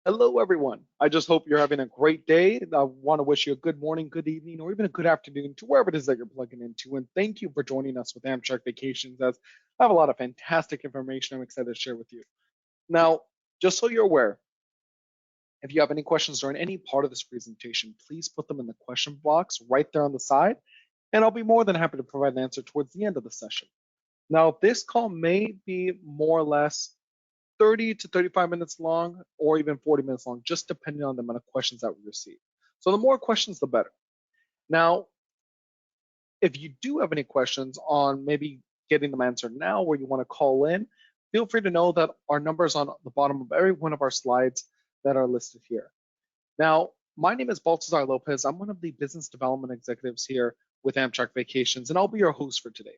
Hello, everyone. I just hope you're having a great day. I want to wish you a good morning, good evening, or even a good afternoon to wherever it is that you're plugging into. And thank you for joining us with Amtrak Vacations, as I have a lot of fantastic information I'm excited to share with you. Now, just so you're aware, if you have any questions during any part of this presentation, please put them in the question box right there on the side, and I'll be more than happy to provide an answer towards the end of the session. Now, this call may be more or less 30 to 35 minutes long, or even 40 minutes long, just depending on the amount of questions that we receive. So the more questions, the better. Now, if you do have any questions on maybe getting them answered now, or you want to call in, feel free to know that our numbers on the bottom of every one of our slides that are listed here. Now, my name is Baltazar Lopez. I'm one of the business development executives here with Amtrak Vacations, and I'll be your host for today.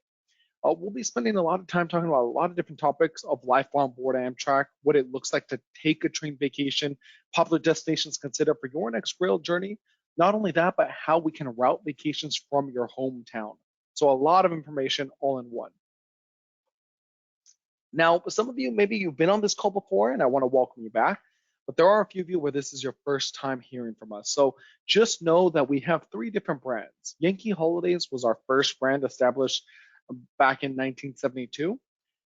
We'll be spending a lot of time talking about a lot of different topics of life on board Amtrak, what it looks like to take a train vacation, popular destinations to consider for your next rail journey. Not only that, but how we can route vacations from your hometown. So a lot of information all in one. Now, some of you, maybe you've been on this call before, and I want to welcome you back. But there are a few of you where this is your first time hearing from us. So just know that we have three different brands. Yankee Holidays was our first brand established back in 1972.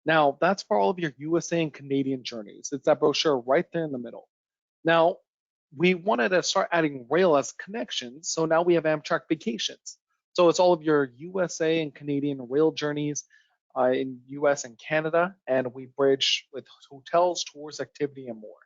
Now, that's for all of your USA and Canadian journeys. It's that brochure right there in the middle. Now, we wanted to start adding rail as connections, so now we have Amtrak Vacations. So it's all of your USA and Canadian rail journeys in US and Canada, and we bridge with hotels, tours, activity, and more.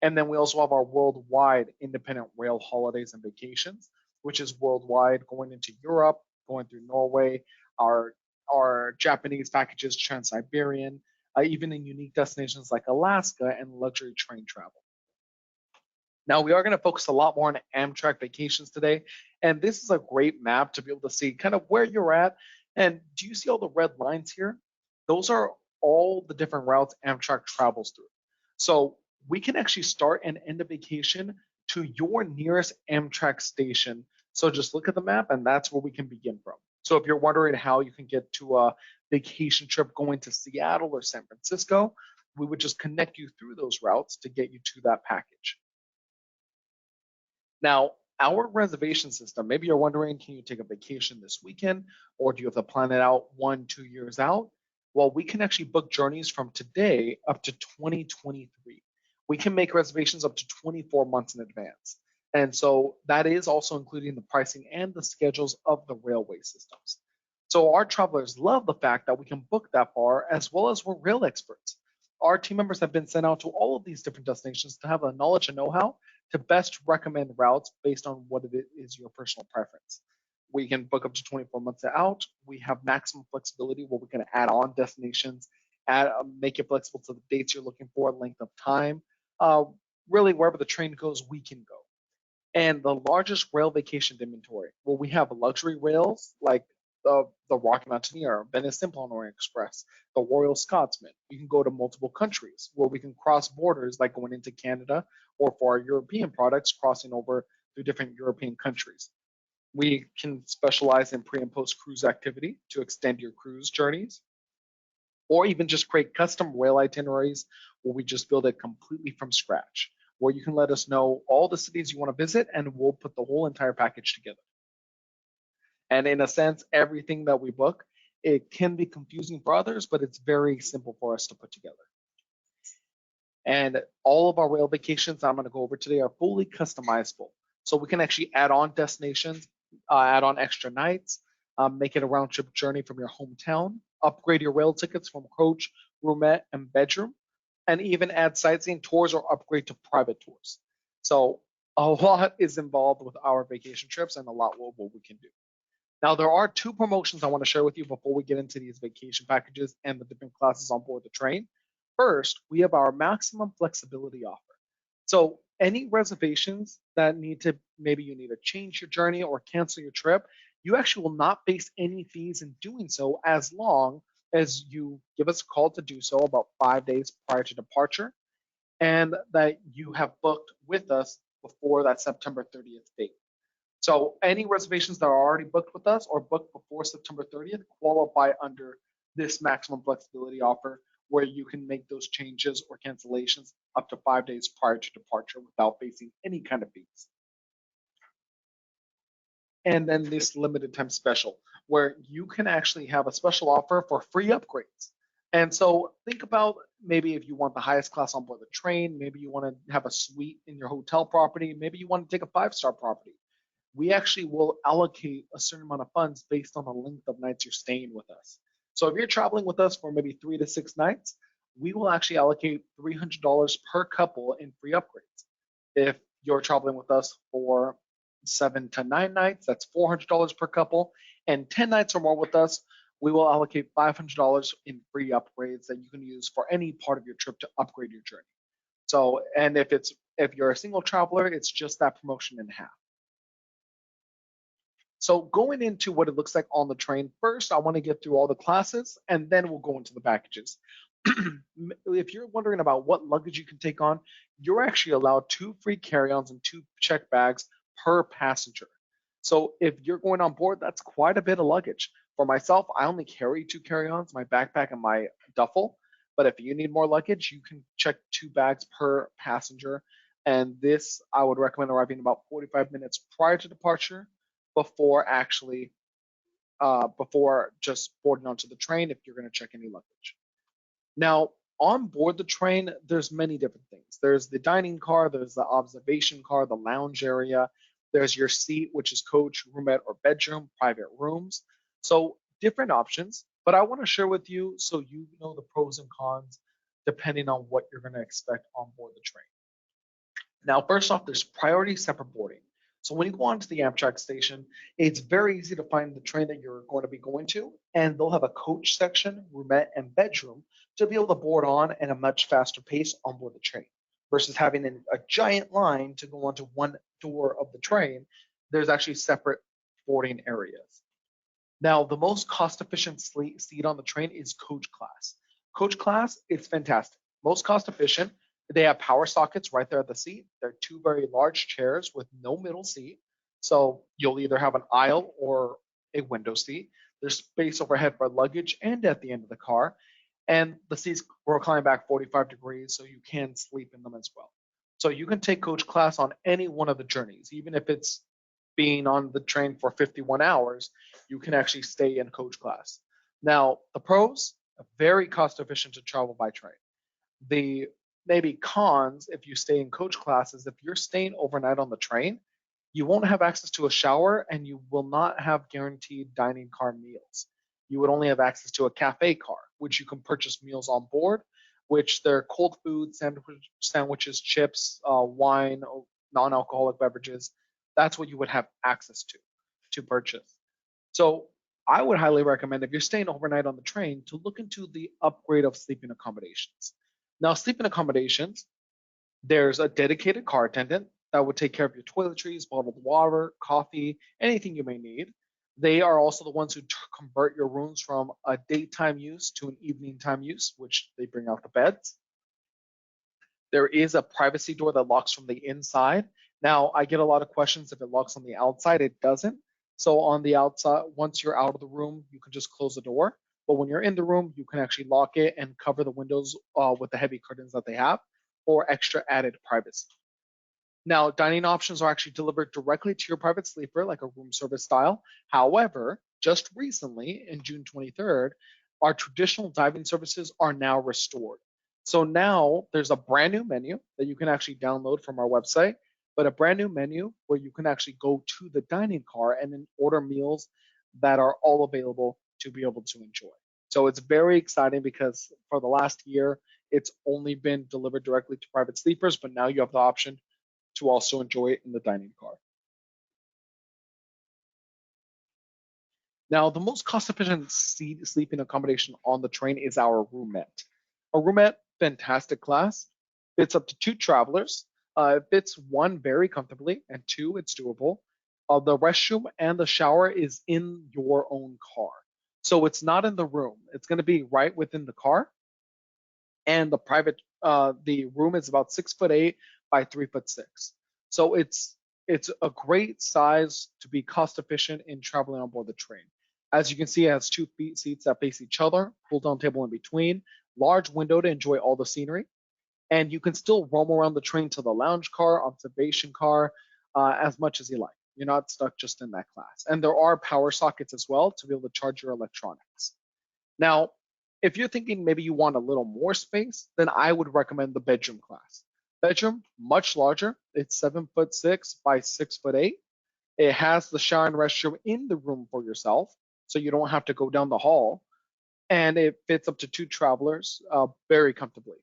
And then we also have our worldwide independent rail holidays and vacations, which is worldwide, going into Europe, going through Norway, our our Japanese packages, Trans-Siberian, even in unique destinations like Alaska and luxury train travel. Now, we are going to focus a lot more on Amtrak Vacations today, and this is a great map to be able to see kind of where you're at. And do you see all the red lines here? Those are all the different routes Amtrak travels through. So we can actually start and end a vacation to your nearest Amtrak station. So just look at the map, and that's where we can begin from. So if you're wondering how you can get to a vacation trip going to Seattle or San Francisco, we would just connect you through those routes to get you to that package. Now, our reservation system, maybe you're wondering, can you take a vacation this weekend, or do you have to plan it out 1, 2 years out? Well, we can actually book journeys from today up to 2023. We can make reservations up to 24 months in advance. And so that is also including the pricing and the schedules of the railway systems. So our travelers love the fact that we can book that far, as well as we're rail experts. Our team members have been sent out to all of these different destinations to have a knowledge and know-how to best recommend routes based on what it is your personal preference. We can book up to 24 months out. We have maximum flexibility where we can add on destinations, make it flexible to the dates you're looking for, length of time. Uh, really, wherever the train goes, we can go. And the largest rail vacation inventory. Well, we have luxury rails like the Rocky Mountaineer, Venice Simplon Orient Express, the Royal Scotsman. You can go to multiple countries where we can cross borders, like going into Canada, or for our European products, crossing over through different European countries. We can specialize in pre and post cruise activity to extend your cruise journeys, or even just create custom rail itineraries where we just build it completely from scratch, where you can let us know all the cities you want to visit and we'll put the whole entire package together. And in a sense, everything that we book, it can be confusing for others, but it's very simple for us to put together. And all of our rail vacations I'm going to go over today are fully customizable. So we can actually add on destinations, add on extra nights, make it a round trip journey from your hometown, upgrade your rail tickets from coach, roomette, and bedroom, and even add sightseeing tours or upgrade to private tours. So a lot is involved with our vacation trips and a lot what we can do. Now, there are two promotions I want to share with you before we get into these vacation packages and the different classes on board the train. First, we have our maximum flexibility offer. So any reservations that maybe you need to change your journey or cancel your trip, you actually will not face any fees in doing so as long as you give us a call to do so about 5 days prior to departure, and that you have booked with us before that September 30th date. So any reservations that are already booked with us or booked before September 30th qualify under this maximum flexibility offer, where you can make those changes or cancellations up to 5 days prior to departure without facing any kind of fees. And then this limited time special, where you can actually have a special offer for free upgrades. And so think about maybe if you want the highest class on board the train, maybe you want to have a suite in your hotel property, maybe you want to take a 5-star property. We actually will allocate a certain amount of funds based on the length of nights you're staying with us. So if you're traveling with us for maybe 3 to 6 nights, we will actually allocate $300 per couple in free upgrades. If you're traveling with us for 7 to 9 nights, that's $400 per couple, and 10 nights or more with us, we will allocate $500 in free upgrades that you can use for any part of your trip to upgrade your journey. So, and if you're a single traveler, it's just that promotion in half. So going into what it looks like on the train, first I want to get through all the classes and then we'll go into the packages. If you're wondering about what luggage you can take on, you're actually allowed 2 free carry-ons and 2 check bags per passenger. So if you're going on board, that's quite a bit of luggage. For myself, I only carry 2 carry-ons, my backpack and my duffel. But if you need more luggage, you can check 2 bags per passenger. And this, I would recommend arriving about 45 minutes prior to departure before just boarding onto the train if you're going to check any luggage. Now, on board the train, there's many different things. There's the dining car, there's the observation car, the lounge area, there's your seat, which is coach, roomette, or bedroom, private rooms. So different options, but I want to share with you so you know the pros and cons depending on what you're going to expect on board the train. Now, first off, there's priority separate boarding. So when you go onto the Amtrak station, it's very easy to find the train that you're going to be going to, and they'll have a coach section, roomette, and bedroom to be able to board on at a much faster pace on board the train versus having a giant line to go onto one door of the train. There's actually separate boarding areas. Now, the most cost-efficient seat on the train is coach class. Coach class is fantastic. Most cost-efficient. They have power sockets right there at the seat. They're 2 very large chairs with no middle seat. So you'll either have an aisle or a window seat. There's space overhead for luggage and at the end of the car. And the seats recline back 45 degrees, so you can sleep in them as well. So you can take coach class on any one of the journeys, even if it's being on the train for 51 hours, you can actually stay in coach class. Now, the pros, very cost efficient to travel by train. The maybe cons, if you stay in coach class, is if you're staying overnight on the train, you won't have access to a shower and you will not have guaranteed dining car meals. You would only have access to a cafe car, which you can purchase meals on board, which they're cold food, sandwiches, chips, wine, non-alcoholic beverages. That's what you would have access to purchase. So I would highly recommend, if you're staying overnight on the train, to look into the upgrade of sleeping accommodations. Now, sleeping accommodations, there's a dedicated car attendant that would take care of your toiletries, bottled water, coffee, anything you may need. They are also the ones who convert your rooms from a daytime use to an evening time use, which they bring out the beds. There is a privacy door that locks from the inside. Now, I get a lot of questions if it locks on the outside. It doesn't. So on the outside, once you're out of the room, you can just close the door. But when you're in the room, you can actually lock it and cover the windows with the heavy curtains that they have for extra added privacy. Now, dining options are actually delivered directly to your private sleeper, like a room service style. However, just recently, in June 23rd, our traditional dining services are now restored. So now there's a brand new menu that you can actually download from our website, but a brand new menu where you can actually go to the dining car and then order meals that are all available to be able to enjoy. So it's very exciting because for the last year, it's only been delivered directly to private sleepers, but now you have the option to also enjoy it in the dining car. Now, the most cost-efficient sleeping accommodation on the train is our roomette. A roomette, fantastic class. Fits up to 2 travelers. It fits 1 very comfortably, and 2, it's doable. The restroom and the shower is in your own car. So it's not in the room. It's going to be right within the car. And the room is about 6'8" by 3'6". So it's a great size to be cost efficient in traveling on board the train. As you can see, it has 2 seats that face each other, pull down table in between, large window to enjoy all the scenery, and you can still roam around the train to the lounge car, observation car, as much as you like. You're not stuck just in that class. And there are power sockets as well to be able to charge your electronics. Now, if you're thinking maybe you want a little more space, then I would recommend the bedroom class. Bedroom, much larger. It's 7'6" by 6'8". It has the shower and restroom in the room for yourself, so you don't have to go down the hall. And it fits up to 2 travelers very comfortably.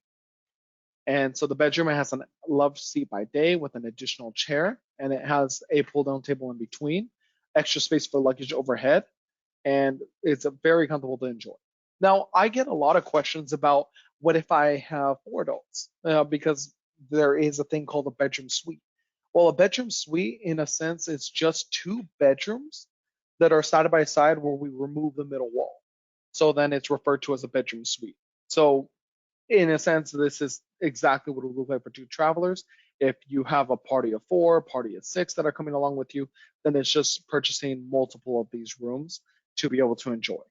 And so the bedroom has a love seat by day with an additional chair, and it has a pull-down table in between, extra space for luggage overhead, and it's very comfortable to enjoy. Now, I get a lot of questions about what if I have 4 adults, because there is a thing called a bedroom suite. Well, a bedroom suite, in a sense, is just 2 bedrooms that are side by side where we remove the middle wall. So then it's referred to as a bedroom suite. So in a sense, this is exactly what it would look like for 2 travelers. If you have a party of 4, party of 6 that are coming along with you, then it's just purchasing multiple of these rooms to be able to enjoy.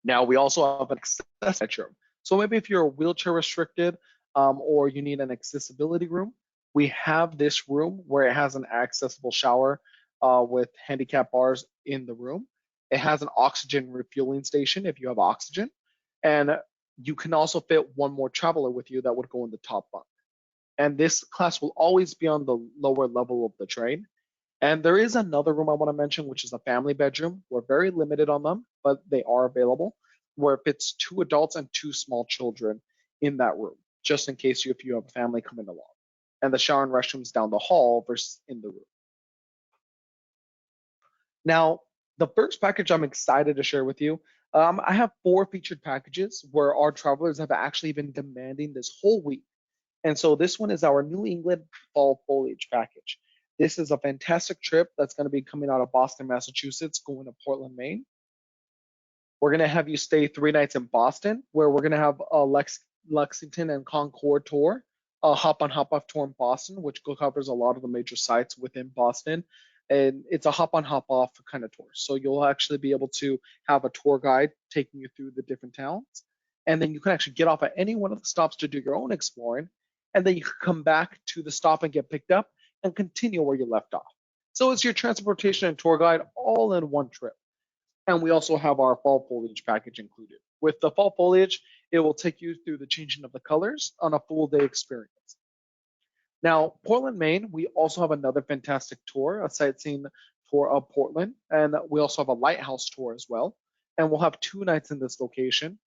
Now, we also have an access bedroom. So maybe if you're wheelchair restricted or you need an accessibility room, we have this room where it has an accessible shower with handicap bars in the room. It has an oxygen refueling station if you have oxygen. And you can also fit 1 more traveler with you that would go in the top bunk. And this class will always be on the lower level of the train. And there is another room I want to mention, which is a family bedroom. We're very limited on them, but they are available, where it fits 2 adults and 2 small children in that room, just in case if you have a family coming along. And the shower and restrooms down the hall versus in the room. Now, the first package I'm excited to share with you, I have 4 featured packages where our travelers have actually been demanding this whole week. And so this one is our New England Fall Foliage package. This is a fantastic trip that's going to be coming out of Boston, Massachusetts, going to Portland, Maine. We're going to have you stay 3 nights in Boston, where we're going to have a Lexington and Concord tour, a hop on hop off tour in Boston, which covers a lot of the major sites within Boston. And it's a hop on hop off kind of tour. So you'll actually be able to have a tour guide taking you through the different towns. And then you can actually get off at any one of the stops to do your own exploring. And then you can come back to the stop and get picked up and continue where you left off. So it's your transportation and tour guide all in one trip. And we also have our fall foliage package included. With the fall foliage, it will take you through the changing of the colors on a full day experience. Now, Portland, Maine, we also have another fantastic tour, a sightseeing tour of Portland, and we also have a lighthouse tour as well. And we'll have 2 nights in this location.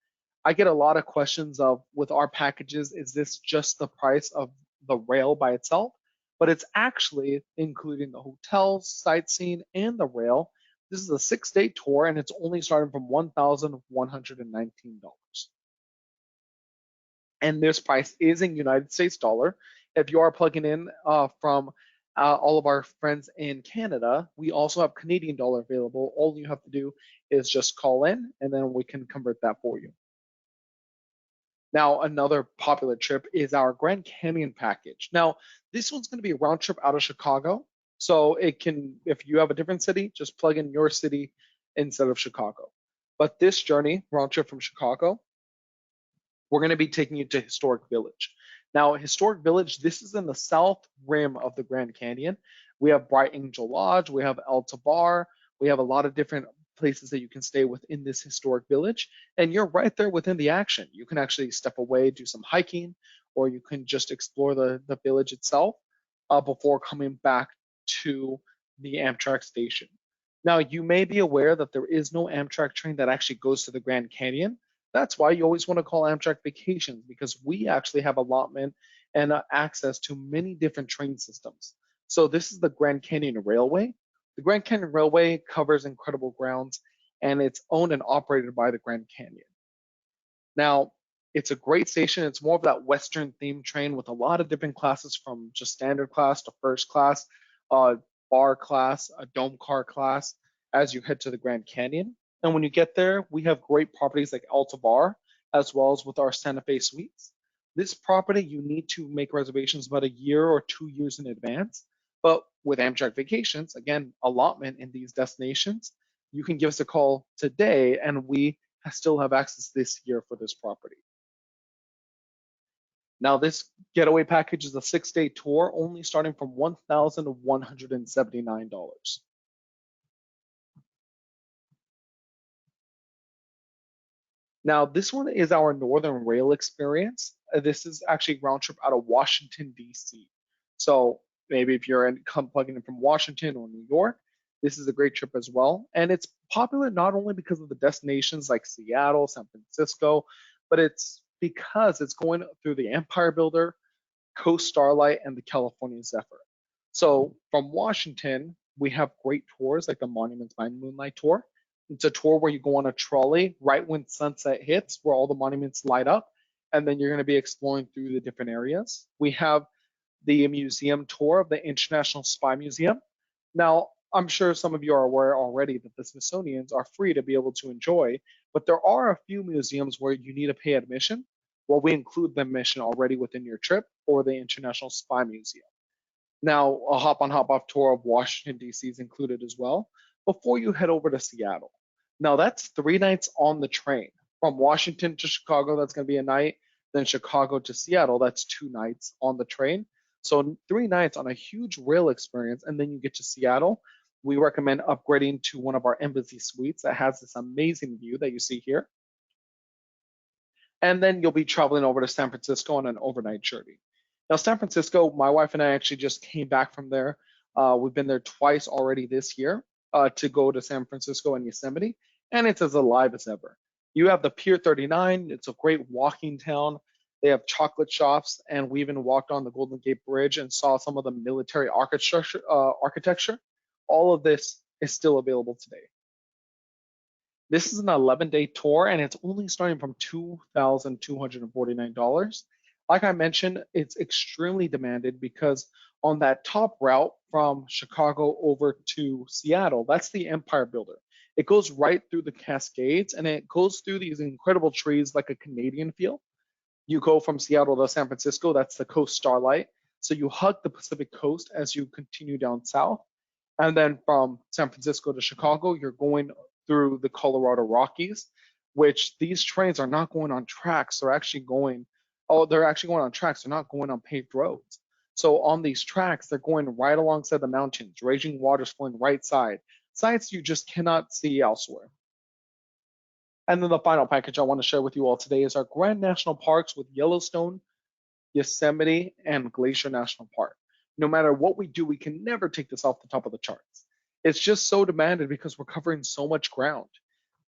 I get a lot of questions of, with our packages, is this just the price of the rail by itself? But it's actually including the hotels, sightseeing, and the rail. This is a 6-day tour, and it's only starting from $1,119. And this price is in United States dollar. If you are plugging in from all of our friends in Canada, we also have Canadian dollar available. All you have to do is just call in, and then we can convert that for you. Now, another popular trip is our Grand Canyon package. Now, this one's going to be a round trip out of Chicago. So it can, if you have a different city, just plug in your city instead of Chicago. But this journey, round trip from Chicago, we're going to be taking you to Historic Village. Now, Historic Village, this is in the south rim of the Grand Canyon. We have Bright Angel Lodge, we have El Tabar, we have a lot of different places that you can stay within this historic village, and you're right there within the action. You can actually step away, do some hiking, or you can just explore the village itself before coming back to the Amtrak station. Now, you may be aware that there is no Amtrak train that actually goes to the Grand Canyon. That's why you always want to call Amtrak Vacations, because we actually have allotment and access to many different train systems. So this is the Grand Canyon Railway. The Grand Canyon Railway covers incredible grounds, and it's owned and operated by the Grand Canyon. Now, it's a great station. It's more of that Western themed train with a lot of different classes, from just standard class to first class, bar class, a dome car class, as you head to the Grand Canyon. And when you get there, we have great properties like El Tabar, as well as with our Santa Fe Suites. This property, you need to make reservations about 1 year or 2 years in advance. But with Amtrak Vacations, again, allotment in these destinations, you can give us a call today, and we still have access this year for this property. Now, this getaway package is a 6-day tour, only starting from $1,179. Now, this one is our Northern Rail experience. This is actually round trip out of Washington, D.C. So maybe if you're plugging in from Washington or New York, this is a great trip as well. And it's popular not only because of the destinations like Seattle, San Francisco, but it's because it's going through the Empire Builder, Coast Starlight, and the California Zephyr. So from Washington, we have great tours like the Monuments by Moonlight tour. It's a tour where you go on a trolley right when sunset hits, where all the monuments light up, and then you're going to be exploring through the different areas. We have the museum tour of the International Spy Museum. Now, I'm sure some of you are aware already that the Smithsonian's are free to be able to enjoy, but there are a few museums where you need to pay admission. Well, we include the admission already within your trip for the International Spy Museum. Now, a hop-on, hop-off tour of Washington, D.C. is included as well before you head over to Seattle. Now, that's 3 nights on the train. From Washington to Chicago, that's going to be a night. Then Chicago to Seattle, that's 2 nights on the train. So 3 nights on a huge rail experience, and then you get to Seattle. We recommend upgrading to one of our Embassy suites that has this amazing view that you see here. And then you'll be traveling over to San Francisco on an overnight journey. Now, San Francisco, my wife and I actually just came back from there. We've been there twice already this year to go to San Francisco and Yosemite, and it's as alive as ever. You have the Pier 39. It's a great walking town. They have chocolate shops, and we even walked on the Golden Gate Bridge and saw some of the military architecture. All of this is still available today. This is an 11-day tour, and it's only starting from $2,249. Like I mentioned, it's extremely demanded because on that top route from Chicago over to Seattle, that's the Empire Builder. It goes right through the Cascades, and it goes through these incredible trees like a Canadian feel. You go from Seattle to San Francisco, that's the Coast Starlight. So you hug the Pacific coast as you continue down south. And then from San Francisco to Chicago, you're going through the Colorado Rockies, which these trains are not going on tracks. They're actually going on tracks. They're not going on paved roads. So on these tracks, they're going right alongside the mountains, raging waters flowing right side, sights you just cannot see elsewhere. And then the final package I want to share with you all today is our Grand National Parks with Yellowstone, Yosemite, and Glacier National Park. No matter what we do, we can never take this off the top of the charts. It's just so demanded because we're covering so much ground.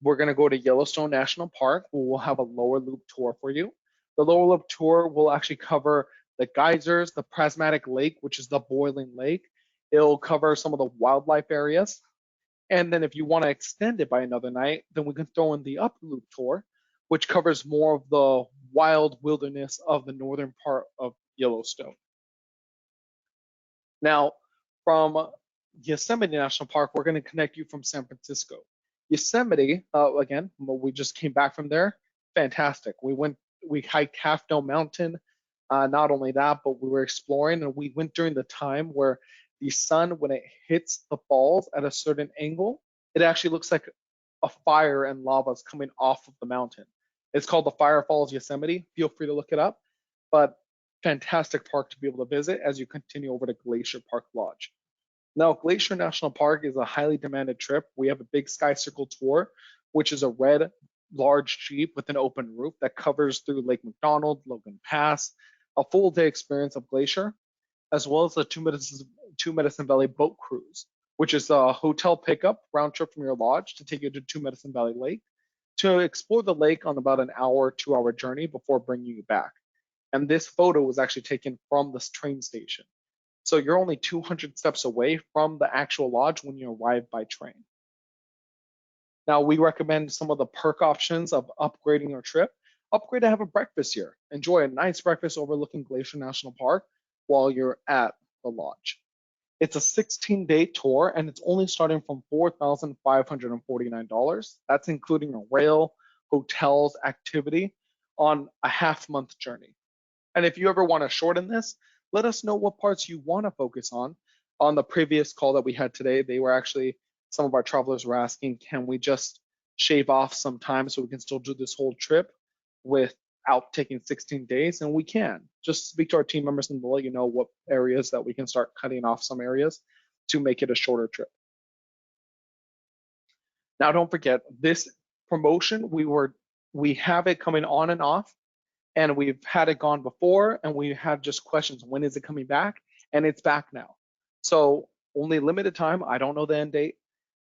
We're going to go to Yellowstone National Park, where we'll have a lower loop tour for you. The lower loop tour will actually cover the geysers, the Prismatic Lake, which is the boiling lake. It'll cover some of the wildlife areas. And then if you want to extend it by another night, then we can throw in the upper loop tour, which covers more of the wild wilderness of the northern part of Yellowstone. Now, from Yosemite National Park, we're going to connect you from San Francisco. Yosemite, again, we just came back from there. Fantastic. We hiked Half Dome Mountain. Not only that, but we were exploring, and we went during the time where the sun, when it hits the falls at a certain angle, it actually looks like a fire and lava is coming off of the mountain. It's called the Fire Falls Yosemite. Feel free to look it up. But fantastic park to be able to visit as you continue over to Glacier Park Lodge. Now, Glacier National Park is a highly demanded trip. We have a big Sky Circle tour, which is a red, large Jeep with an open roof that covers through Lake McDonald, Logan Pass, a full day experience of Glacier, as well as a Two Medicine Valley boat cruise, which is a hotel pickup round trip from your lodge to take you to Two Medicine Valley Lake to explore the lake on about an hour, 2-hour journey before bringing you back. And this photo was actually taken from this train station. So you're only 200 steps away from the actual lodge when you arrive by train. Now, we recommend some of the perk options of upgrading your trip. Upgrade to have a breakfast here. Enjoy a nice breakfast overlooking Glacier National Park while you're at the lodge. It's a 16-day tour, and it's only starting from $4,549. That's including a rail, hotels, activity on a half-month journey. And if you ever want to shorten this, let us know what parts you want to focus on. On the previous call that we had today, some of our travelers were asking, can we just shave off some time so we can still do this whole trip without taking 16 days, and we can. Just speak to our team members and we'll let you know what areas that we can start cutting off some areas to make it a shorter trip. Now, don't forget this promotion, we have it coming on and off, and we've had it gone before, and we had just questions, when is it coming back? And it's back now. So only limited time, I don't know the end date,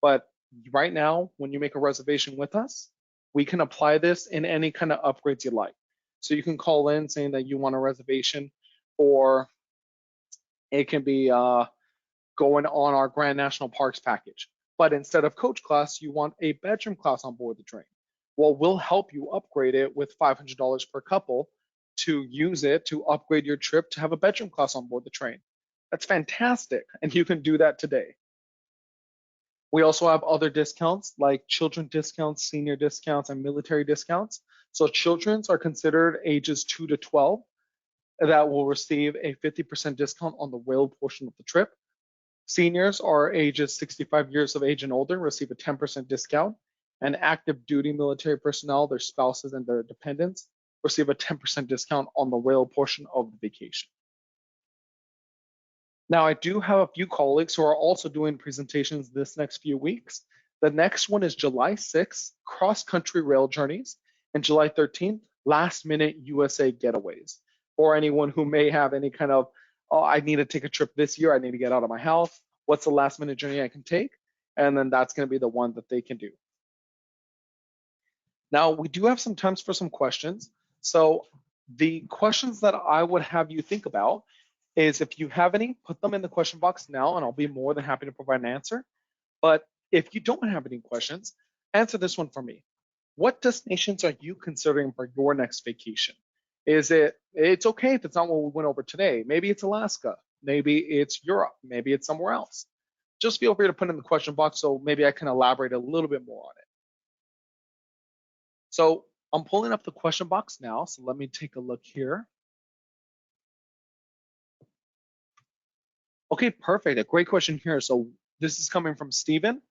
but right now, when you make a reservation with us, we can apply this in any kind of upgrades you like. So you can call in saying that you want a reservation, or it can be going on our Grand National Parks package. But instead of coach class, you want a bedroom class on board the train. Well, we'll help you upgrade it with $500 per couple to use it to upgrade your trip to have a bedroom class on board the train. That's fantastic, and you can do that today. We also have other discounts like children discounts, senior discounts, and military discounts. So children's are considered ages 2 to 12 that will receive a 50% discount on the rail portion of the trip. Seniors are ages 65 years of age and older, receive a 10% discount, and active duty military personnel, their spouses and their dependents, receive a 10% discount on the rail portion of the vacation. Now, I do have a few colleagues who are also doing presentations this next few weeks. The next one is July 6th, cross-country rail journeys, and July 13th, last-minute USA getaways, or anyone who may have any kind of, oh, I need to take a trip this year, I need to get out of my house, what's the last-minute journey I can take? And then that's going to be the one that they can do. Now, we do have some times for some questions. So the questions that I would have you think about is, if you have any, put them in the question box now, and I'll be more than happy to provide an answer. But if you don't have any questions, answer this one for me. What destinations are you considering for your next vacation? It's okay if it's not what we went over today. Maybe it's Alaska, maybe it's Europe, maybe it's somewhere else. Just feel free to put it in the question box so maybe I can elaborate a little bit more on it. So I'm pulling up the question box now, so let me take a look here. Okay, perfect. A great question here. So this is coming from Steven.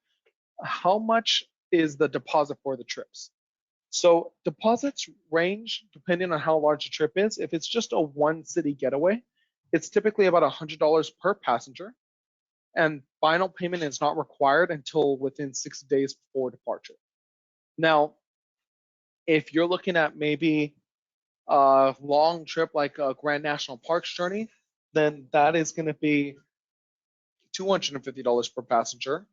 How much is the deposit for the trips? So deposits range depending on how large the trip is. If it's just a one city getaway, it's typically about $100 per passenger, and final payment is not required until within 6 days before departure. Now, if you're looking at maybe a long trip like a Grand National Parks journey, then that is going to be $250 per passenger,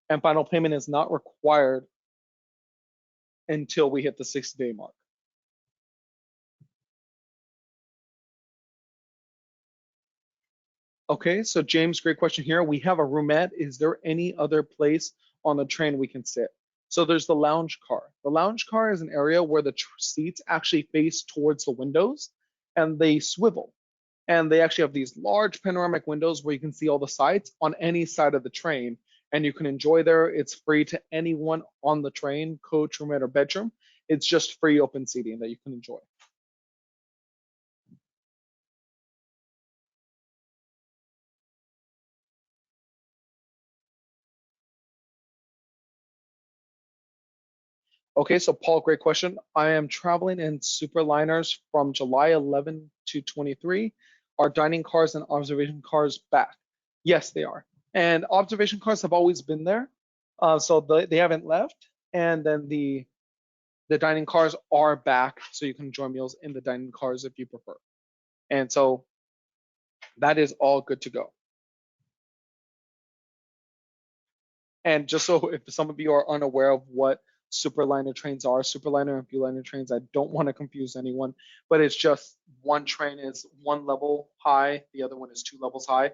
and final payment is not required until we hit the 6-day mark. Okay, so James, great question here. We have a roomette. Is there any other place on the train we can sit? So there's the lounge car. The lounge car is an area where the seats actually face towards the windows and they swivel. And they actually have these large panoramic windows where you can see all the sights on any side of the train, and you can enjoy there. It's free to anyone on the train, coach, roommate, or bedroom. It's just free open seating that you can enjoy. Okay, so Paul, great question. I am traveling in superliners from July 11 to 23. Are dining cars and observation cars back? Yes, they are. And observation cars have always been there, so they haven't left. And then the dining cars are back, so you can enjoy meals in the dining cars if you prefer. And so that is all good to go. And just so if some of you are unaware of what superliner trains are, superliner and viewliner trains, I don't want to confuse anyone, but it's just one train is one level high, the other one is 2 levels high.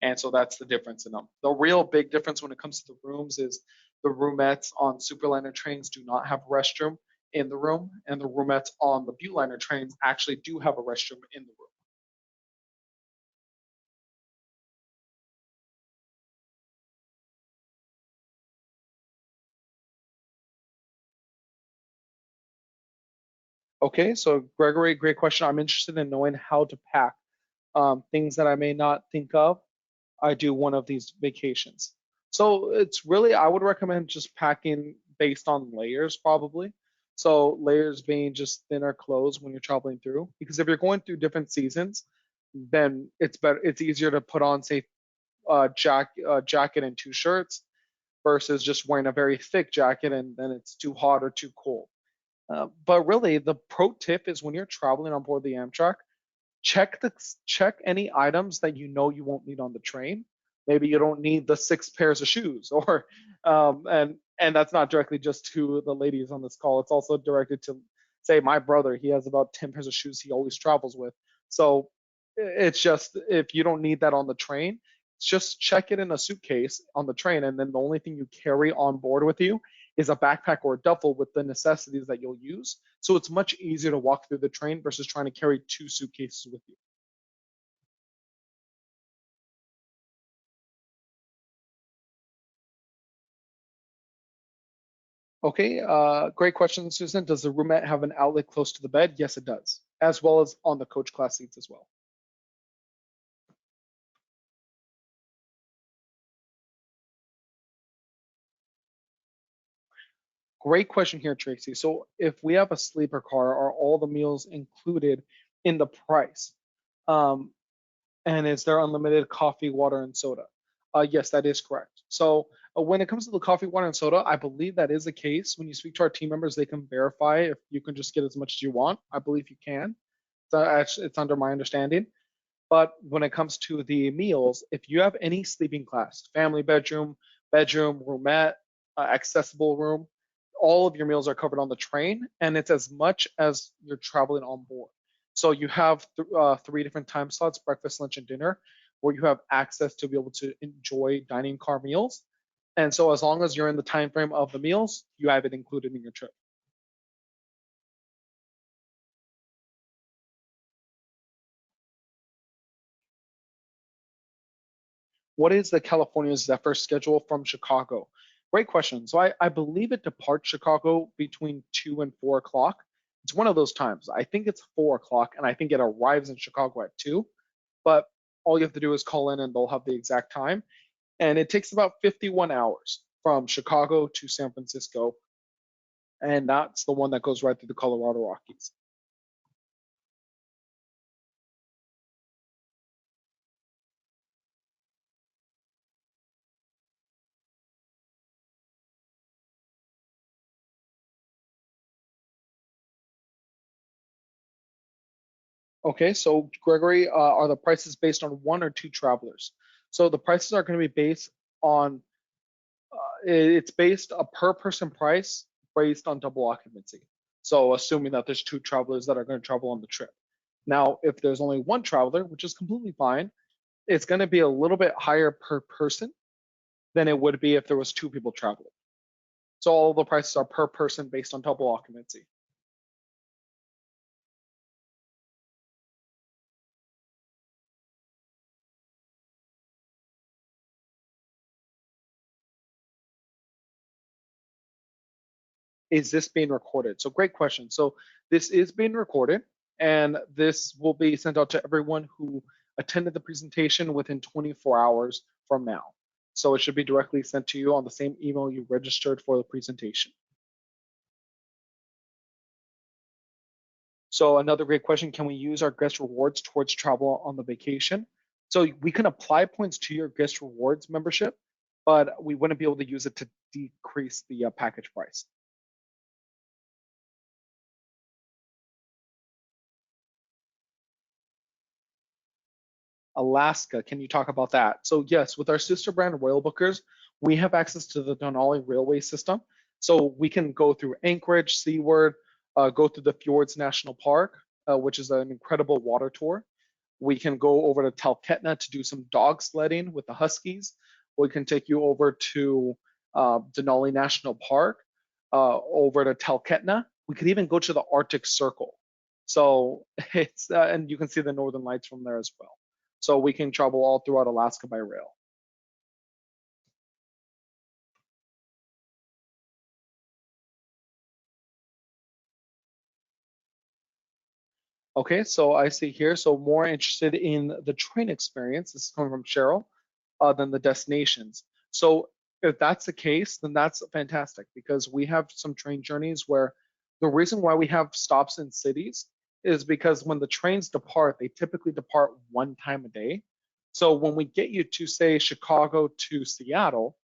And so that's the difference in them. The real big difference when it comes to the rooms is the roomettes on superliner trains do not have a restroom in the room, and the roomettes on the viewliner trains actually do have a restroom in the room. Okay, so Gregory, great question. I'm interested in knowing how to pack things that I may not think of. I do one of these vacations. So it's really, I would recommend just packing based on layers probably. So layers being just thinner clothes when you're traveling through. Because if you're going through different seasons, then it's better. It's easier to put on, say, jacket and two shirts versus just wearing a very thick jacket and then it's too hot or too cold. But really, the pro tip is when you're traveling on board the Amtrak, check any items that you know you won't need on the train. Maybe you don't need the 6 pairs of shoes, or and that's not directly just to the ladies on this call. It's also directed to, say, my brother. He has about 10 pairs of shoes he always travels with. So it's just, if you don't need that on the train, just check it in a suitcase on the train, and then the only thing you carry on board with you is a backpack or a duffel with the necessities that you'll use. So it's much easier to walk through the train versus trying to carry 2 suitcases with you. Okay, great question, Susan. Does the roomette have an outlet close to the bed? Yes, it does, as well as on the coach class seats as well. Great question here, Tracy. So if we have a sleeper car, are all the meals included in the price? Um, and is there unlimited coffee, water, and soda? Yes, that is correct. So when it comes to the coffee, water, and soda, I believe that is the case. When you speak to our team members, they can verify if you can just get as much as you want. I believe you can. So actually, it's under my understanding. But when it comes to the meals, if you have any sleeping class, family bedroom, roomette, accessible room, all of your meals are covered on the train, and it's as much as you're traveling on board. So you have 3 different time slots: breakfast, lunch, and dinner, where you have access to be able to enjoy dining car meals. And so as long as you're in the time frame of the meals, you have it included in your trip. What is the California Zephyr schedule from Chicago? Great question. So I believe it departs Chicago between 2 and 4 o'clock. It's one of those times. I think it's 4 o'clock, and I think it arrives in Chicago at 2. But all you have to do is call in, and they'll have the exact time. And it takes about 51 hours from Chicago to San Francisco. And that's the one that goes right through the Colorado Rockies. Okay, so Gregory, are the prices based on 1 or 2 travelers? So the prices are going to be based on, it's based a per person price based on double occupancy. So assuming that there's 2 travelers that are going to travel on the trip. Now, if there's only 1 traveler, which is completely fine, it's going to be a little bit higher per person than it would be if there was 2 people traveling. So all the prices are per person based on double occupancy. Is this being recorded? So great question. So this is being recorded, and this will be sent out to everyone who attended the presentation within 24 hours from now. So it should be directly sent to you on the same email you registered for the presentation. So another great question, can we use our guest rewards towards travel on the vacation? So we can apply points to your guest rewards membership, but we wouldn't be able to use it to decrease the package price. Alaska, can you talk about that? So yes, with our sister brand Royal Bookers, we have access to the Denali Railway system. So we can go through Anchorage, Seaward, go through the Fjords National Park, which is an incredible water tour. We can go over to Talkeetna to do some dog sledding with the Huskies. We can take you over to Denali National Park, over to Talkeetna. We could even go to the Arctic Circle. So it's, and you can see the Northern Lights from there as well. So we can travel all throughout Alaska by rail. Okay, so I see here, so more interested in the train experience, this is coming from Cheryl, than the destinations. So If that's the case, then that's fantastic because we have some train journeys where the reason why we have stops in cities is because when the trains depart, they typically depart one time a day. So when we get you to, say, Chicago to Seattle,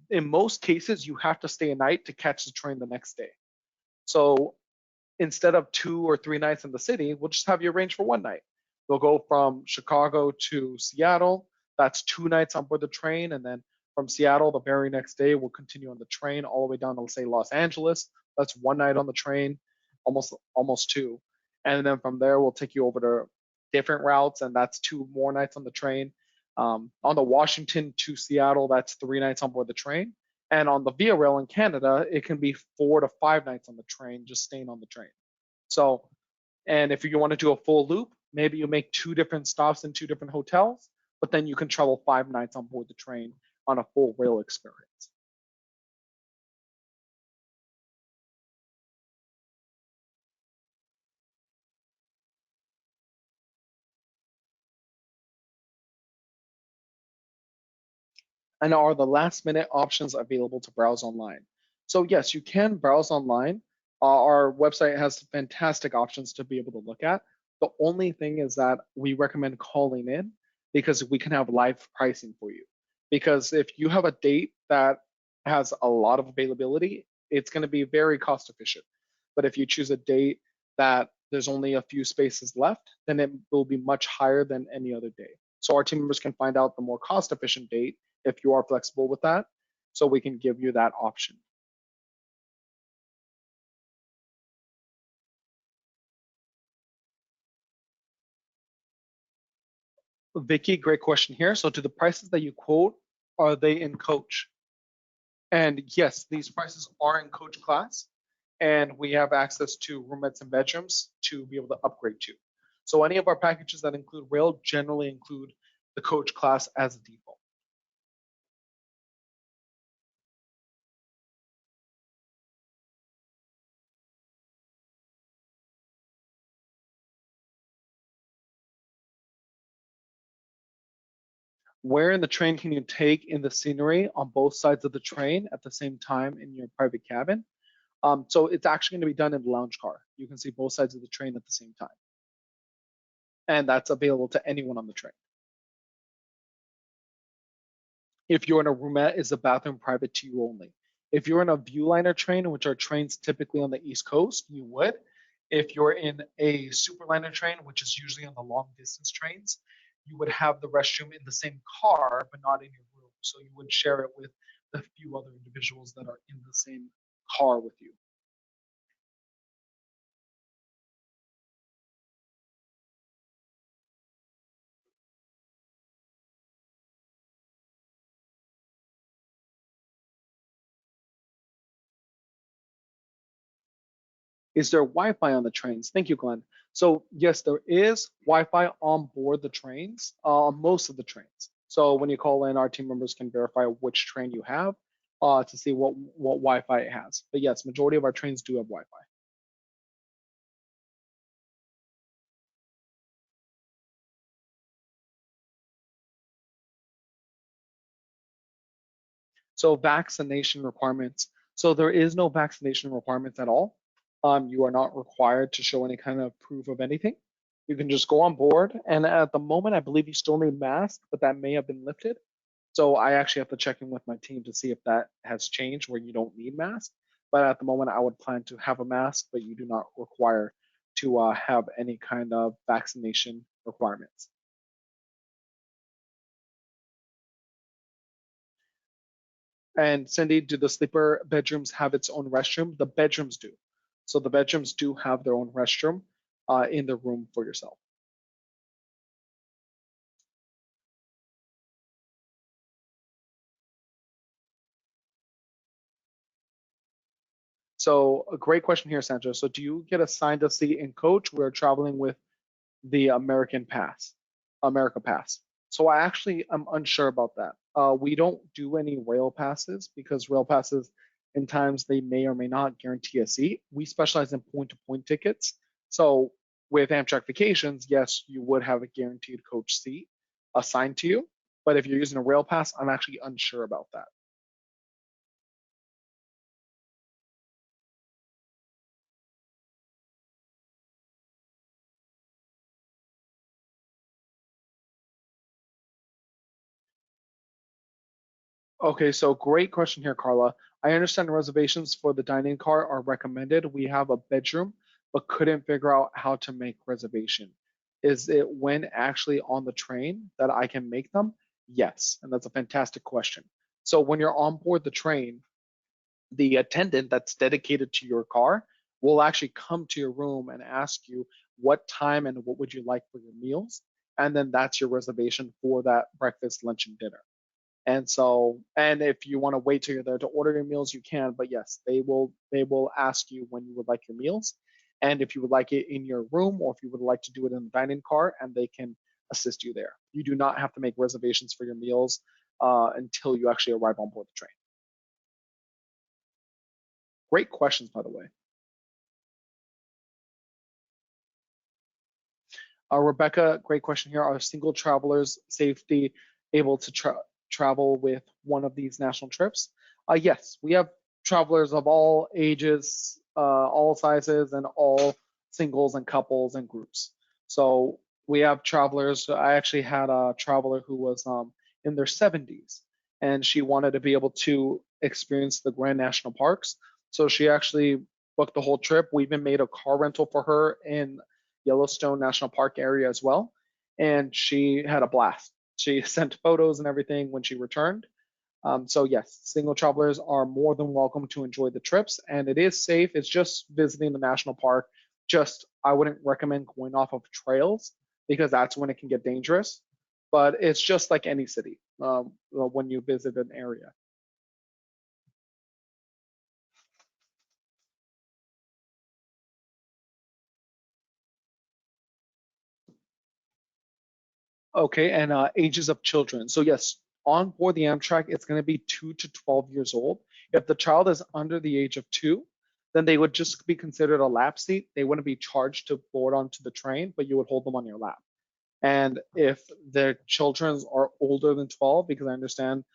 in most cases, you have to stay a night to catch the train the next day. So instead of 2 or 3 nights in the city, we'll just have you arrange for one night. We'll go from Chicago to Seattle. That's 2 nights on board the train. And then from Seattle, the very next day, we'll continue on the train all the way down to, say, Los Angeles. That's one night on the train, almost two. And then from there, we'll take you over to different routes, and that's 2 more nights on the train. On the Washington to Seattle, that's 3 nights on board the train. And on the Via Rail in Canada, it can be 4 to 5 nights on the train, just staying on the train. So, and if you want to do a full loop, maybe you make 2 different stops in 2 different hotels, but then you can travel 5 nights on board the train on a full rail experience. And are the last minute options available to browse online? So yes, you can browse online. Our website has fantastic options to be able to look at. The only thing is that we recommend calling in because we can have live pricing for you. Because if you have a date that has a lot of availability, it's going to be very cost efficient. But if you choose a date that there's only a few spaces left, then it will be much higher than any other day. So our team members can find out the more cost efficient date if you are flexible with that, so we can give you that option. Vicky, great question here. So do the prices that you quote, are they in coach? And yes, these prices are in coach class, and we have access to roomettes and bedrooms to be able to upgrade to. So any of our packages that include rail generally include the coach class as a default. Where in the train can you take in the scenery on both sides of the train at the same time in your private cabin? So it's actually going to be done in the lounge car. You can see both sides of the train at the same time. And that's available to anyone on the train. If you're in a roomette, is the bathroom private to you only? If you're in a Viewliner train, which are trains typically on the East Coast, you would. If you're in a Superliner train, which is usually on the long distance trains, you would have the restroom in the same car, but not in your room. So you would share it with the few other individuals that are in the same car with you. Is there Wi-Fi on the trains? Thank you, Glenn. So yes, there is Wi-Fi on board the trains, on most of the trains. So when you call in, our team members can verify which train you have to see what Wi-Fi it has. But yes, majority of our trains do have Wi-Fi. So vaccination requirements. So there is no vaccination requirements at all. You are not required to show any kind of proof of anything. You can just go on board. And at the moment, I believe you still need masks, but that may have been lifted. So I actually have to check in with my team to see if that has changed where you don't need masks. But at the moment, I would plan to have a mask, but you do not require to have any kind of vaccination requirements. And Cindy, do the sleeper bedrooms have its own restroom? The bedrooms do. So the bedrooms do have their own restroom in the room for yourself. So a great question here, Sandra. So do you get assigned a seat in coach? We're traveling with the American Pass, America Pass. So I actually am unsure about that. We don't do any rail passes because rail passes, in times they may or may not guarantee a seat. We specialize in point-to-point tickets. So with Amtrak Vacations, yes, you would have a guaranteed coach seat assigned to you. But if you're using a rail pass, I'm actually unsure about that. Okay, so great question here, Carla. I understand reservations for the dining car are recommended. We have a bedroom, but couldn't figure out how to make reservation. Is it when actually on the train that I can make them? Yes, and that's a fantastic question. So when you're on board the train, the attendant that's dedicated to your car will actually come to your room and ask you what time and what would you like for your meals, and then that's your reservation for that breakfast, lunch, and dinner. And so, and if you want to wait till you're there to order your meals, you can. But yes, they will ask you when you would like your meals, and if you would like it in your room or if you would like to do it in the dining car, and they can assist you there. You do not have to make reservations for your meals until you actually arrive on board the train. Great questions, by the way. Rebecca, great question here. Are single travelers safety able to travel with one of these national trips? Yes, we have travelers of all ages, all sizes, and all singles and couples and groups. So we have travelers. I actually had a traveler who was in their 70s, and she wanted to be able to experience the Grand National Parks. So she actually booked the whole trip. We even made a car rental for her in Yellowstone National Park area as well. And she had a blast. She sent photos and everything when she returned. So yes, single travelers are more than welcome to enjoy the trips, and it is safe. It's just visiting the national park. Just I wouldn't recommend going off of trails because that's when it can get dangerous. But it's just like any city when you visit an area. Okay, and ages of children. So yes, on board the Amtrak, it's going to be 2 to 12 years old. If the child is under the age of 2, then they would just be considered a lap seat. They wouldn't be charged to board onto the train, but you would hold them on your lap. And if their children are older than 12, because I understand,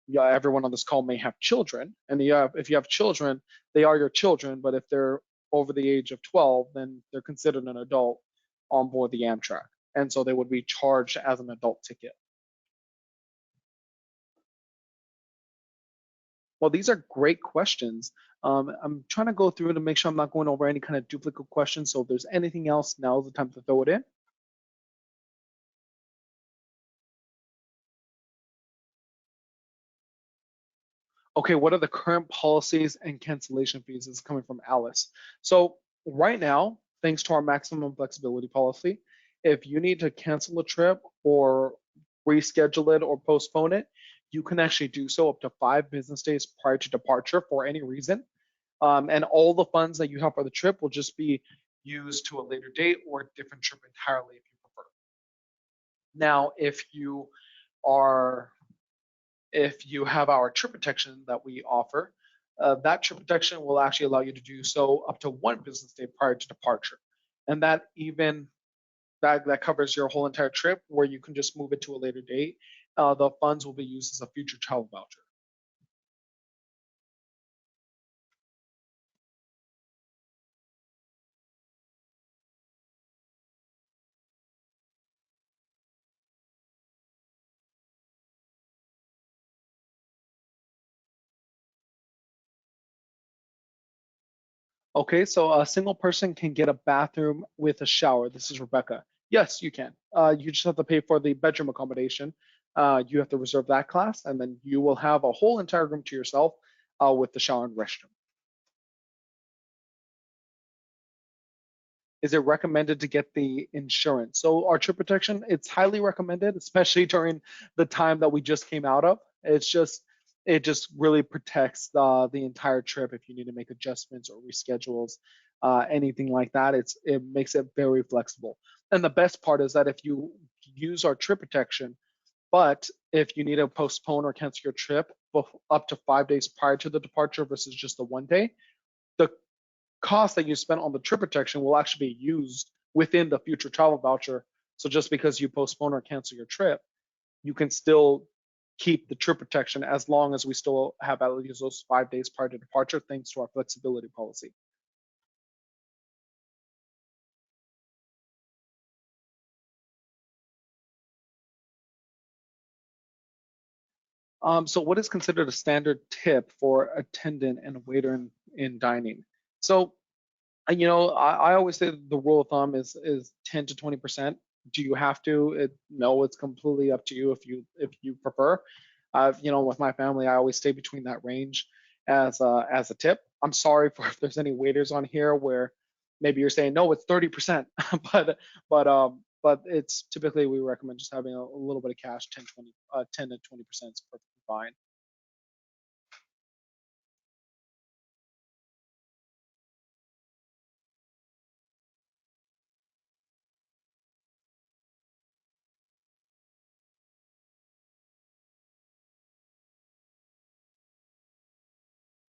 yeah, everyone on this call may have children, and if you have children, they are your children. But if they're over the age of 12, then they're considered an adult on board the Amtrak, and so they would be charged as an adult ticket. Well, these are great questions. I'm trying to go through to make sure I'm not going over any kind of duplicate questions. So if there's anything else, now is the time to throw it in. Okay, what are the current policies and cancellation fees? This is coming from Alice. So right now, thanks to our maximum flexibility policy, if you need to cancel a trip or reschedule it or postpone it, you can actually do so up to 5 business days prior to departure for any reason. And all the funds that you have for the trip will just be used to a later date or a different trip entirely if you prefer. Now, are if you have our trip protection that we offer, that trip protection will actually allow you to do so up to 1 business day prior to departure. And that covers your whole entire trip where you can just move it to a later date. The funds will be used as a future travel voucher. Okay, so a single person can get a bathroom with a shower. This is Rebecca. Yes, you can. You just have to pay for the bedroom accommodation. You have to reserve that class, and then you will have a whole entire room to yourself with the shower and restroom. Is it recommended to get the insurance? So our trip protection, it's highly recommended, especially during the time that we just came out of. It just really protects the entire trip if you need to make adjustments or reschedules, anything like that. It makes it very flexible. And the best part is that if you use our trip protection, but if you need to postpone or cancel your trip up to 5 days prior to the departure versus just the 1 day, the cost that you spent on the trip protection will actually be used within the future travel voucher. So just because you postpone or cancel your trip, you can still keep the trip protection as long as we still have at least those 5 days prior to departure, thanks to our flexibility policy. So what is considered a standard tip for attendant and waiter in dining? So, I always say the rule of thumb is 10 to 20%. Do you have to? No, it's completely up to you if you prefer. With my family, I always stay between that range as a tip. I'm sorry for if there's any waiters on here where maybe you're saying no, it's 30%, but it's typically we recommend just having a little bit of cash, 10 to 20% is perfectly fine.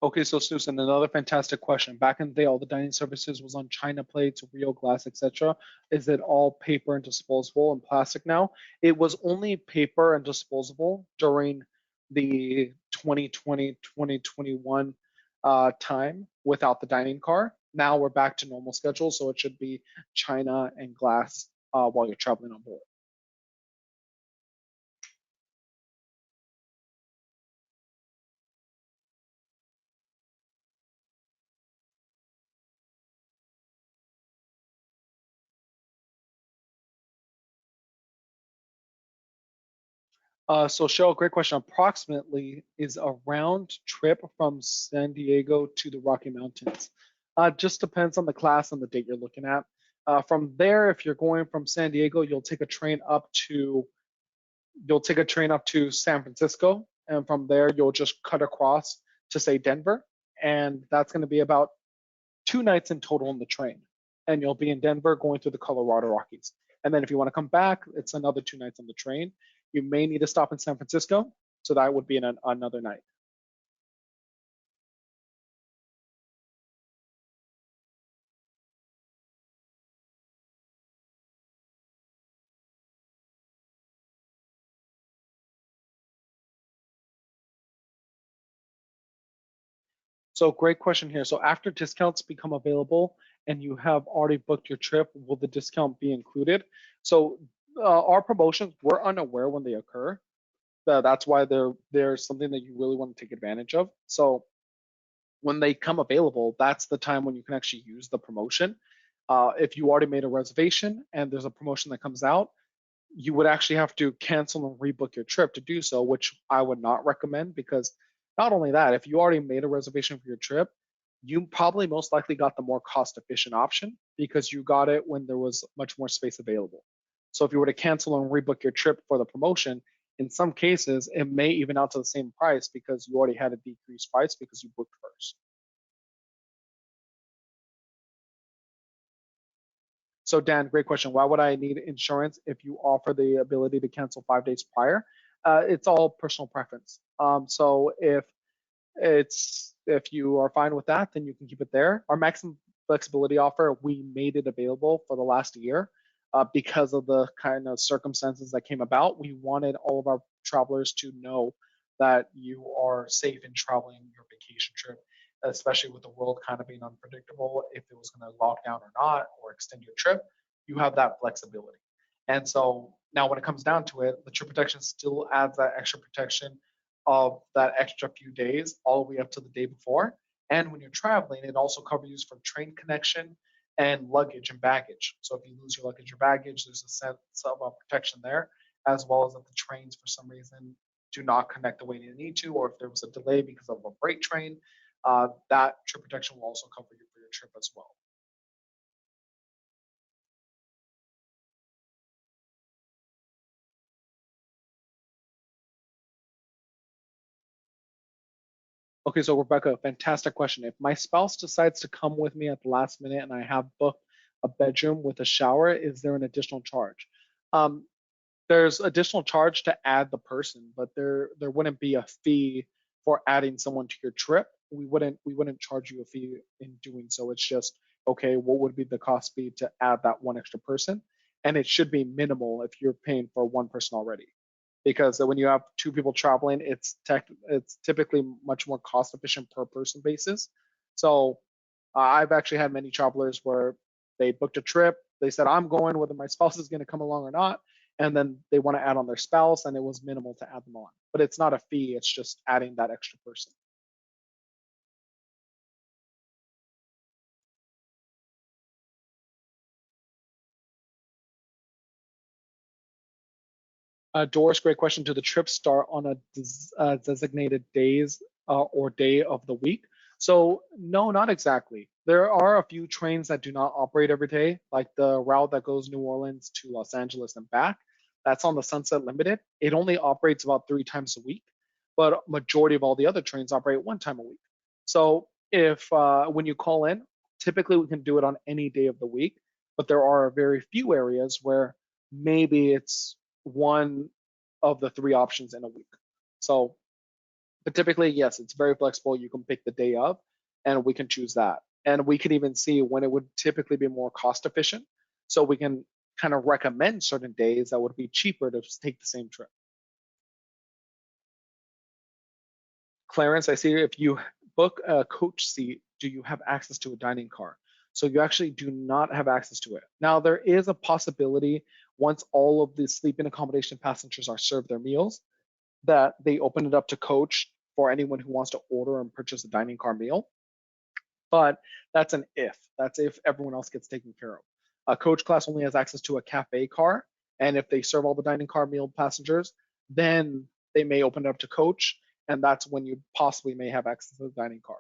Okay, so Susan, another fantastic question. Back in the day, all the dining services was on china plates, real glass, etc. Is it all paper and disposable and plastic now? It was only paper and disposable during the 2020, 2021 time without the dining car. Now we're back to normal schedule, so it should be china and glass while you're traveling on board. So Cheryl, great question. Approximately is a round trip from San Diego to the Rocky Mountains. Just depends on the class and the date you're looking at. From there, if you're going from San Diego, you'll take a train up to San Francisco, and from there you'll just cut across to say Denver, and that's going to be about 2 nights in total on the train, and you'll be in Denver going through the Colorado Rockies. And then if you want to come back, it's another 2 nights on the train. You may need to stop in San Francisco, so that would be another night. So great question here. So after discounts become available and you have already booked your trip, will the discount be included? So our promotions, we're unaware when they occur. That's why they're something that you really want to take advantage of. So when they come available, that's the time when you can actually use the promotion. If you already made a reservation and there's a promotion that comes out, you would actually have to cancel and rebook your trip to do so, which I would not recommend because not only that, if you already made a reservation for your trip, you probably most likely got the more cost efficient option because you got it when there was much more space available. So if you were to cancel and rebook your trip for the promotion, in some cases, it may even out to the same price because you already had a decreased price because you booked first. So Dan, great question. Why would I need insurance if you offer the ability to cancel 5 days prior? It's all personal preference. So if you are fine with that, then you can keep it there. Our maximum flexibility offer, we made it available for the last year because of the kind of circumstances that came about. We wanted all of our travelers to know that you are safe in traveling your vacation trip, especially with the world kind of being unpredictable, if it was going to lock down or not, or extend your trip, you have that flexibility. And so now when it comes down to it, the trip protection still adds that extra protection of that extra few days all the way up to the day before. And when you're traveling, it also covers you for train connection and luggage and baggage. So if you lose your luggage or baggage, there's a sense of protection there, as well as if the trains for some reason do not connect the way they need to, or if there was a delay because of a freight train, that trip protection will also cover you for your trip as well. Okay, so Rebecca, fantastic question. If my spouse decides to come with me at the last minute and I have booked a bedroom with a shower, is there an additional charge? Um, there's additional charge to add the person, but there wouldn't be a fee for adding someone to your trip. We wouldn't charge you a fee in doing so. It's just okay, what would be the cost be to add that one extra person? And it should be minimal if you're paying for one person already. Because when you have two people traveling, it's typically much more cost efficient per person basis. So I've actually had many travelers where they booked a trip. They said, I'm going, whether my spouse is going to come along or not. and then they want to add on their spouse, and it was minimal to add them on. But it's not a fee, it's just adding that extra person. Doris, great question. Do the trips start on a designated days or day of the week? So no, not exactly. There are a few trains that do not operate every day, like the route that goes New Orleans to Los Angeles and back. That's on the Sunset Limited. It only operates about 3 times a week, but majority of all the other trains operate 1 time a week. So if when you call in, typically we can do it on any day of the week, but there are very few areas where maybe it's one of the 3 options in a week. So, but typically, yes, it's very flexible. You can pick the day of, and we can choose that. And we can even see when it would typically be more cost efficient. So we can kind of recommend certain days that would be cheaper to take the same trip. Clarence, I see if you book a coach seat, do you have access to a dining car? So you actually do not have access to it. Now, there is a possibility once all of the sleeping accommodation passengers are served their meals, that they open it up to coach for anyone who wants to order and purchase a dining car meal. But that's an if. That's if everyone else gets taken care of. A coach class only has access to a cafe car, and if they serve all the dining car meal passengers, then they may open it up to coach, and that's when you possibly may have access to the dining car.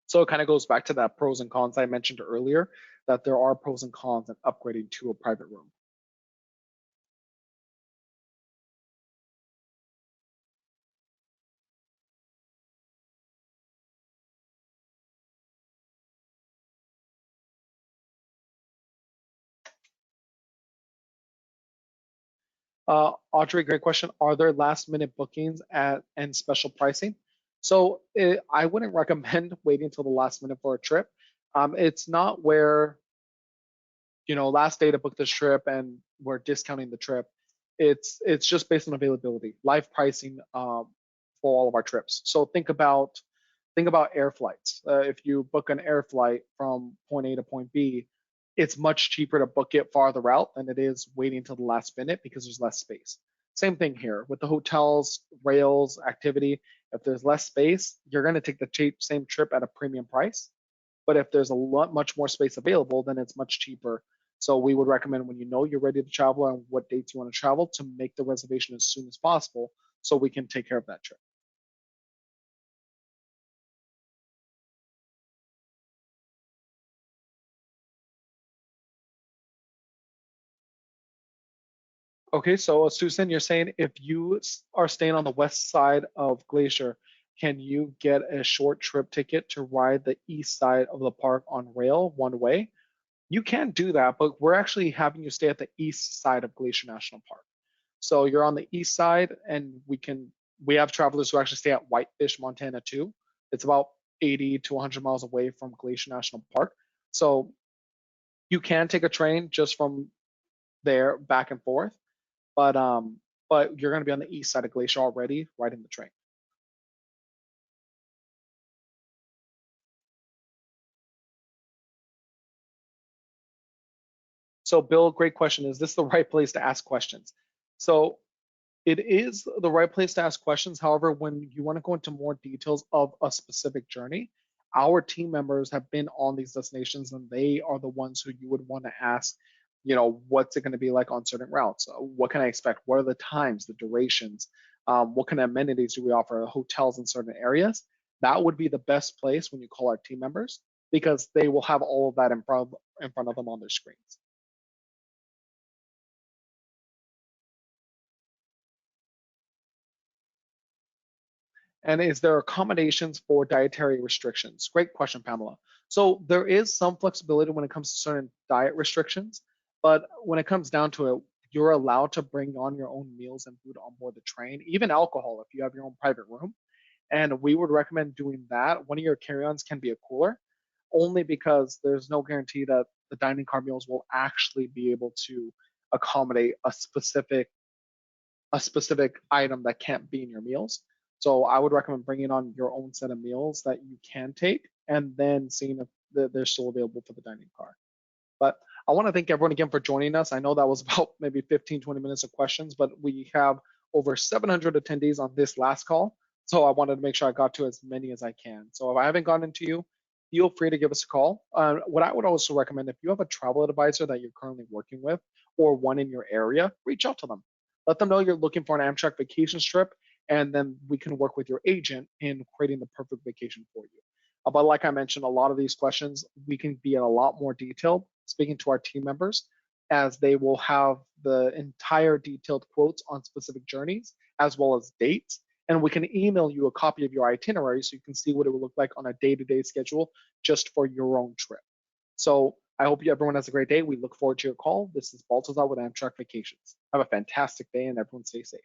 So it kind of goes back to that pros and cons I mentioned earlier, that there are pros and cons in upgrading to a private room. Audrey, great question. Are there last minute bookings and special pricing? So I wouldn't recommend waiting until the last minute for a trip. It's not where, last day to book this trip and we're discounting the trip. It's just based on availability, live pricing for all of our trips. So think about air flights. If you book an air flight from point A to point B, it's much cheaper to book it farther out than it is waiting until the last minute because there's less space. Same thing here with the hotels, rails, activity. If there's less space, you're going to take the same trip at a premium price. But if there's a lot much more space available, then it's much cheaper. So we would recommend when you know you're ready to travel and what dates you want to travel to make the reservation as soon as possible so we can take care of that trip. Okay, so Susan, you're saying if you are staying on the west side of Glacier, can you get a short trip ticket to ride the east side of the park on rail one way? You can do that, but we're actually having you stay at the east side of Glacier National Park. So you're on the east side, and we have travelers who actually stay at Whitefish, Montana too. It's about 80 to 100 miles away from Glacier National Park. So you can take a train just from there back and forth, but you're going to be on the east side of Glacier already, riding the train. So Bill, great question. Is this the right place to ask questions? So it is the right place to ask questions. However, when you want to go into more details of a specific journey, our team members have been on these destinations and they are the ones who you would want to ask, what's it going to be like on certain routes? What can I expect? What are the times, the durations? What kind of amenities do we offer? Hotels in certain areas? That would be the best place when you call our team members because they will have all of that in front of them on their screens. And is there accommodations for dietary restrictions? Great question, Pamela. So there is some flexibility when it comes to certain diet restrictions, but when it comes down to it, you're allowed to bring on your own meals and food on board the train, even alcohol if you have your own private room. And we would recommend doing that. One of your carry-ons can be a cooler, only because there's no guarantee that the dining car meals will actually be able to accommodate a specific item that can't be in your meals. So I would recommend bringing on your own set of meals that you can take and then seeing if they're still available for the dining car. But I want to thank everyone again for joining us. I know that was about maybe 15, 20 minutes of questions, but we have over 700 attendees on this last call. So I wanted to make sure I got to as many as I can. So if I haven't gotten to you, feel free to give us a call. What I would also recommend, if you have a travel advisor that you're currently working with or one in your area, reach out to them. Let them know you're looking for an Amtrak vacation trip, and then we can work with your agent in creating the perfect vacation for you. But like I mentioned, a lot of these questions, we can be in a lot more detail speaking to our team members, as they will have the entire detailed quotes on specific journeys as well as dates. And we can email you a copy of your itinerary so you can see what it will look like on a day-to-day schedule just for your own trip. So I hope everyone has a great day. We look forward to your call. This is Baltazar with Amtrak Vacations. Have a fantastic day and everyone stay safe.